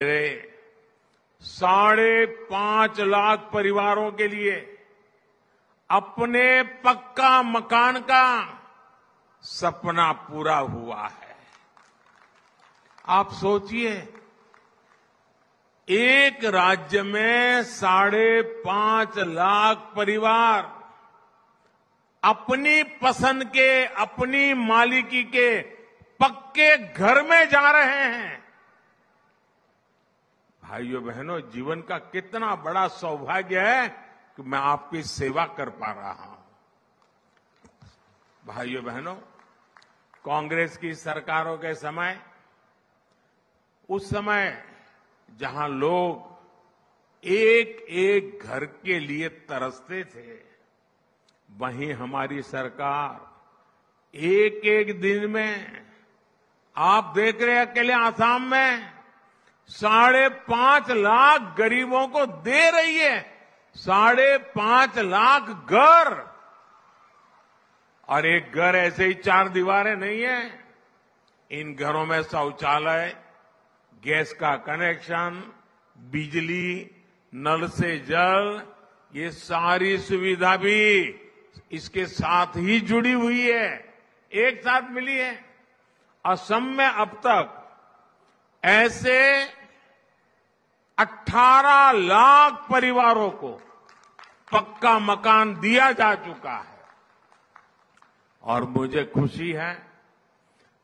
मेरे 5.5 लाख परिवारों के लिए अपने पक्का मकान का सपना पूरा हुआ है। आप सोचिए, एक राज्य में 5.5 लाख परिवार अपनी पसंद के, अपनी मालिकी के पक्के घर में जा रहे हैं। भाइयों बहनों, जीवन का कितना बड़ा सौभाग्य है कि मैं आपकी सेवा कर पा रहा हूं। भाइयों बहनों, कांग्रेस की सरकारों के समय, उस समय जहां लोग एक एक घर के लिए तरसते थे, वहीं हमारी सरकार एक एक दिन में, आप देख रहे हैं अकेले आसाम में 5.5 लाख गरीबों को दे रही है। 5.5 लाख घर, और एक घर ऐसे ही 4 दीवारें नहीं है। इन घरों में शौचालय, गैस का कनेक्शन, बिजली, नल से जल, ये सारी सुविधा भी इसके साथ ही जुड़ी हुई है, एक साथ मिली है। असम में अब तक ऐसे 18 लाख परिवारों को पक्का मकान दिया जा चुका है। और मुझे खुशी है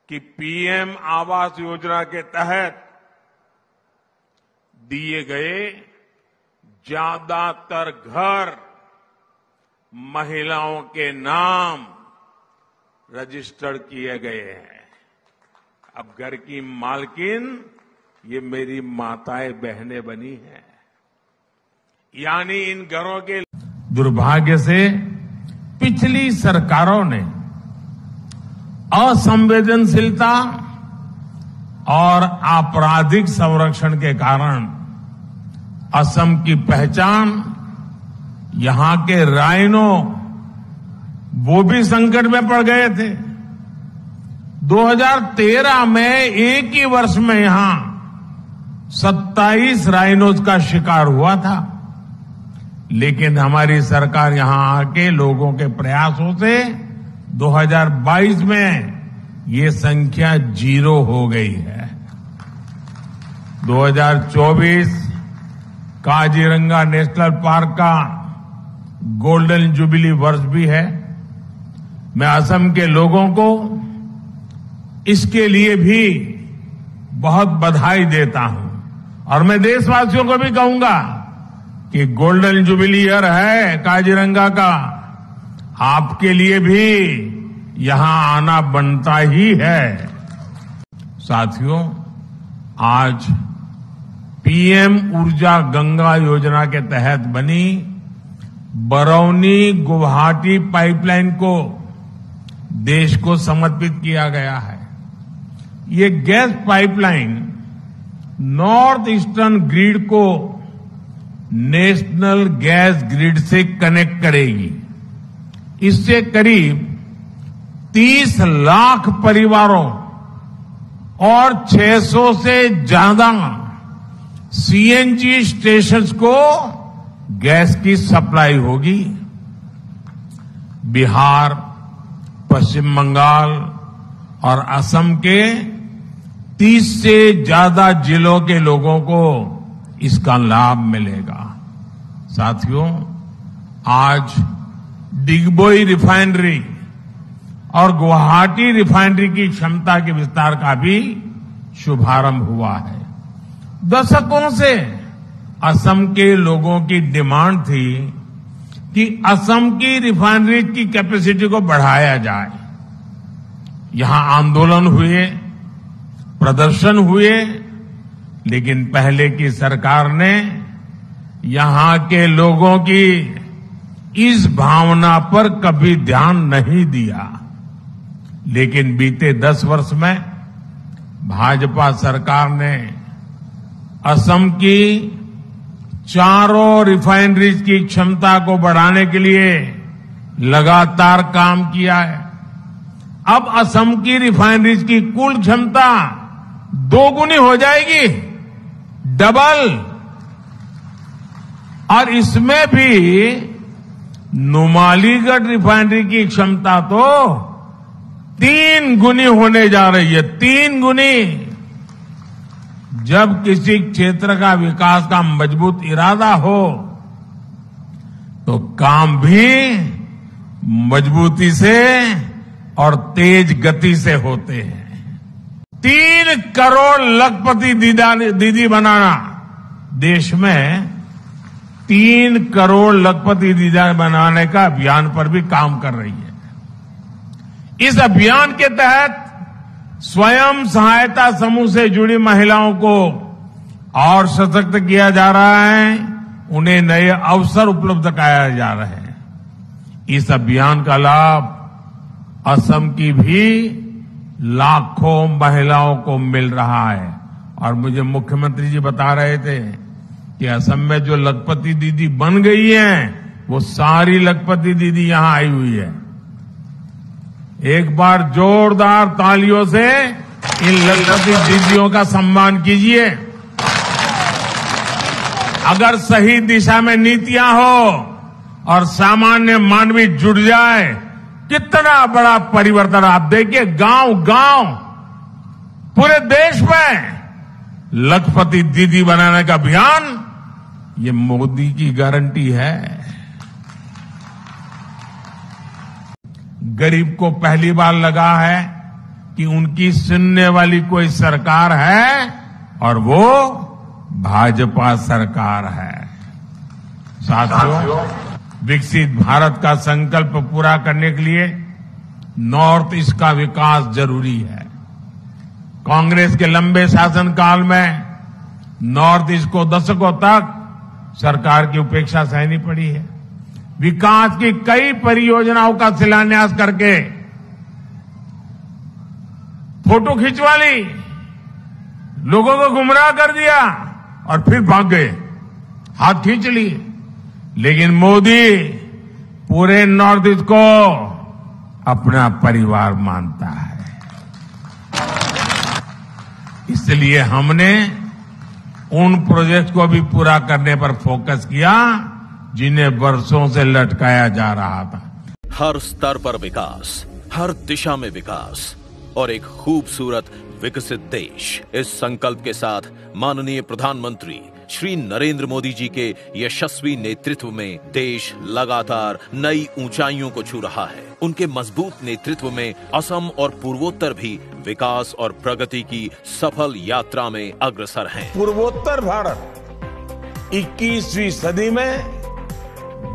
कि पीएम आवास योजना के तहत दिए गए ज्यादातर घर महिलाओं के नाम रजिस्टर्ड किए गए हैं। अब घर की मालकिन ये मेरी माताएं बहनें बनी हैं। यानी इन घरों के दुर्भाग्य से पिछली सरकारों ने असंवेदनशीलता और आपराधिक संरक्षण के कारण असम की पहचान, यहां के राइनो, वो भी संकट में पड़ गए थे। 2013 में एक ही वर्ष में यहां 27 राइनोज का शिकार हुआ था। लेकिन हमारी सरकार यहां आके लोगों के प्रयासों से 2022 में ये संख्या 0 हो गई है। 2024 काजीरंगा नेशनल पार्क का गोल्डन जुबिली वर्ष भी है। मैं असम के लोगों को इसके लिए भी बहुत बधाई देता हूं, और मैं देशवासियों को भी कहूंगा कि गोल्डन जुबिली ईयर है काजीरंगा का, आपके लिए भी यहां आना बनता ही है। साथियों, आज पीएम ऊर्जा गंगा योजना के तहत बनी बरौनी गुवाहाटी पाइपलाइन को देश को समर्पित किया गया है। ये gas pipeline north eastern grid को नेशनल गैस ग्रिड से कनेक्ट करेगी। इससे करीब 30 लाख परिवारों और 600 से ज्यादा सीएनजी स्टेशंस को गैस की सप्लाई होगी। बिहार, पश्चिम बंगाल और असम के 30 से ज्यादा जिलों के लोगों को इसका लाभ मिलेगा। साथियों, आज डिगबोई रिफाइनरी और गुवाहाटी रिफाइनरी की क्षमता के विस्तार का भी शुभारंभ हुआ है। दशकों से असम के लोगों की डिमांड थी कि असम की रिफाइनरी की कैपेसिटी को बढ़ाया जाए। यहां आंदोलन हुए, प्रदर्शन हुए, लेकिन पहले की सरकार ने यहां के लोगों की इस भावना पर कभी ध्यान नहीं दिया। लेकिन बीते 10 वर्ष में भाजपा सरकार ने असम की चारों रिफाइनरीज की क्षमता को बढ़ाने के लिए लगातार काम किया है। अब असम की रिफाइनरीज की कुल क्षमता 2 गुनी हो जाएगी। डबल, और इसमें भी नुमालीगढ़ रिफाइनरी की क्षमता तो 3 गुनी होने जा रही है, 3 गुनी। जब किसी क्षेत्र का विकास का मजबूत इरादा हो तो काम भी मजबूती से और तेज गति से होते हैं। 3 करोड़ लखपति दीदी बनाना, देश में 3 करोड़ लखपति दीदी बनाने का अभियान पर भी काम कर रही है। इस अभियान के तहत स्वयं सहायता समूह से जुड़ी महिलाओं को और सशक्त किया जा रहा है, उन्हें नए अवसर उपलब्ध कराए जा रहे हैं। इस अभियान का लाभ असम की भी लाखों महिलाओं को मिल रहा है। और मुझे मुख्यमंत्री जी बता रहे थे कि असम में जो लखपति दीदी बन गई हैं, वो सारी लखपति दीदी यहां आई हुई है। एक बार जोरदार तालियों से इन लखपति दीदियों का सम्मान कीजिए। अगर सही दिशा में नीतियां हो और सामान्य मानवी जुट जाए, कितना बड़ा परिवर्तन। आप देखिए, गांव गांव पूरे देश में लखपति दीदी बनाने का अभियान, ये मोदी की गारंटी है। गरीब को पहली बार लगा है कि उनकी सुनने वाली कोई सरकार है, और वो भाजपा सरकार है। साथियों, विकसित भारत का संकल्प पूरा करने के लिए नॉर्थ ईस्ट का विकास जरूरी है। कांग्रेस के लंबे शासनकाल में नॉर्थ ईस्ट को दशकों तक सरकार की उपेक्षा सहनी पड़ी है। विकास की कई परियोजनाओं का शिलान्यास करके फोटो खिंचवा ली, लोगों को गुमराह कर दिया और फिर भाग गए, हाथ खींच लिए। लेकिन मोदी पूरे नॉर्थ ईस्ट को अपना परिवार मानता है। इसलिए हमने उन प्रोजेक्ट को भी पूरा करने पर फोकस किया जिन्हें वर्षों से लटकाया जा रहा था। हर स्तर पर विकास, हर दिशा में विकास और एक खूबसूरत विकसित देश, इस संकल्प के साथ माननीय प्रधानमंत्री श्री नरेंद्र मोदी जी के यशस्वी नेतृत्व में देश लगातार नई ऊंचाइयों को छू रहा है। उनके मजबूत नेतृत्व में असम और पूर्वोत्तर भी विकास और प्रगति की सफल यात्रा में अग्रसर हैं। पूर्वोत्तर भारत 21वीं सदी में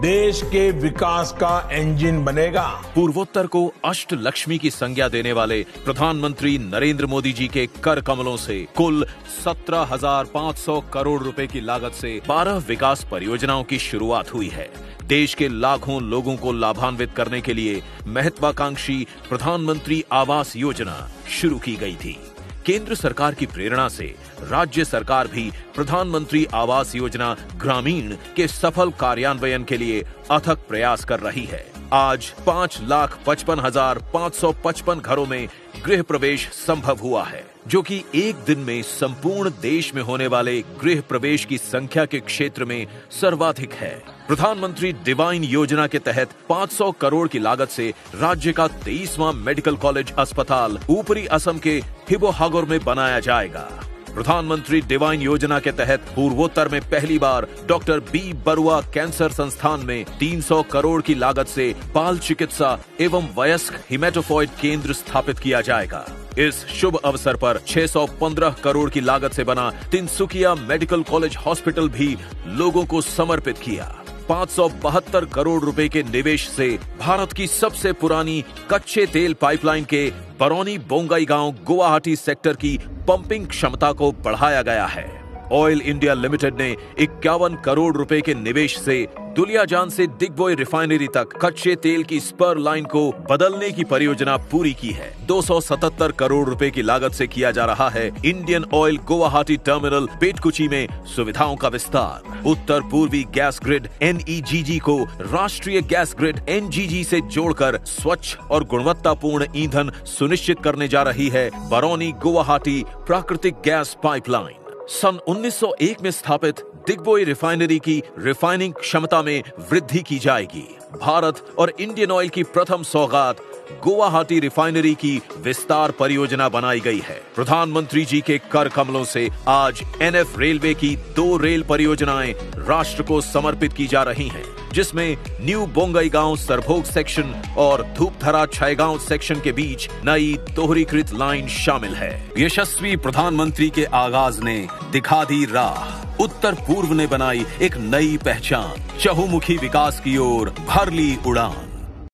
देश के विकास का इंजन बनेगा। पूर्वोत्तर को अष्ट लक्ष्मी की संज्ञा देने वाले प्रधानमंत्री नरेंद्र मोदी जी के कर कमलों से कुल 17,500 करोड़ रुपए की लागत से 12 विकास परियोजनाओं की शुरुआत हुई है। देश के लाखों लोगों को लाभान्वित करने के लिए महत्वाकांक्षी प्रधानमंत्री आवास योजना शुरू की गई थी। केंद्र सरकार की प्रेरणा से राज्य सरकार भी प्रधानमंत्री आवास योजना ग्रामीण के सफल कार्यान्वयन के लिए अथक प्रयास कर रही है। आज 5,55,555 घरों में गृह प्रवेश संभव हुआ है, जो कि एक दिन में संपूर्ण देश में होने वाले गृह प्रवेश की संख्या के क्षेत्र में सर्वाधिक है। प्रधानमंत्री डिवाइन योजना के तहत 500 करोड़ की लागत से राज्य का 23वां मेडिकल कॉलेज अस्पताल ऊपरी असम के हिबोहागोर में बनाया जाएगा। प्रधानमंत्री डिवाइन योजना के तहत पूर्वोत्तर में पहली बार डॉक्टर बी बरुआ कैंसर संस्थान में 300 करोड़ की लागत से बाल चिकित्सा एवं वयस्क हिमेटोफॉइड केंद्र स्थापित किया जाएगा। इस शुभ अवसर पर 615 करोड़ की लागत से बना तिनसुकिया मेडिकल कॉलेज हॉस्पिटल भी लोगों को समर्पित किया। 572 करोड़ रुपए के निवेश से भारत की सबसे पुरानी कच्चे तेल पाइपलाइन के बरौनी बोंगाई गांव गुवाहाटी सेक्टर की पंपिंग क्षमता को बढ़ाया गया है। ऑयल इंडिया लिमिटेड ने 51 करोड़ रुपए के निवेश से दुलियाजान से दिग्बोय रिफाइनरी तक कच्चे तेल की स्पर लाइन को बदलने की परियोजना पूरी की है। 277 करोड़ रुपए की लागत से किया जा रहा है इंडियन ऑयल गुवाहाटी टर्मिनल पेटकुची में सुविधाओं का विस्तार। उत्तर पूर्वी गैस ग्रिड NEGG को राष्ट्रीय गैस ग्रिड NGG से जोड़कर स्वच्छ और गुणवत्तापूर्ण ईंधन सुनिश्चित करने जा रही है बरौनी गुवाहाटी प्राकृतिक गैस पाइपलाइन। सन 1901 में स्थापित दिग्बोई रिफाइनरी की रिफाइनिंग क्षमता में वृद्धि की जाएगी। भारत और इंडियन ऑयल की प्रथम सौगात गुवाहाटी रिफाइनरी की विस्तार परियोजना बनाई गई है। प्रधानमंत्री जी के कर कमलों से आज एनएफ रेलवे की 2 रेल परियोजनाएं राष्ट्र को समर्पित की जा रही हैं, जिसमें न्यू बोंगईगांव सरभोग सेक्शन और धूपधरा छैगांव सेक्शन के बीच नई दोहरीकृत लाइन शामिल है। यशस्वी प्रधानमंत्री के आगाज ने दिखा दी राह, उत्तर पूर्व ने बनाई एक नई पहचान, चहुमुखी विकास की ओर भर ली उड़ान।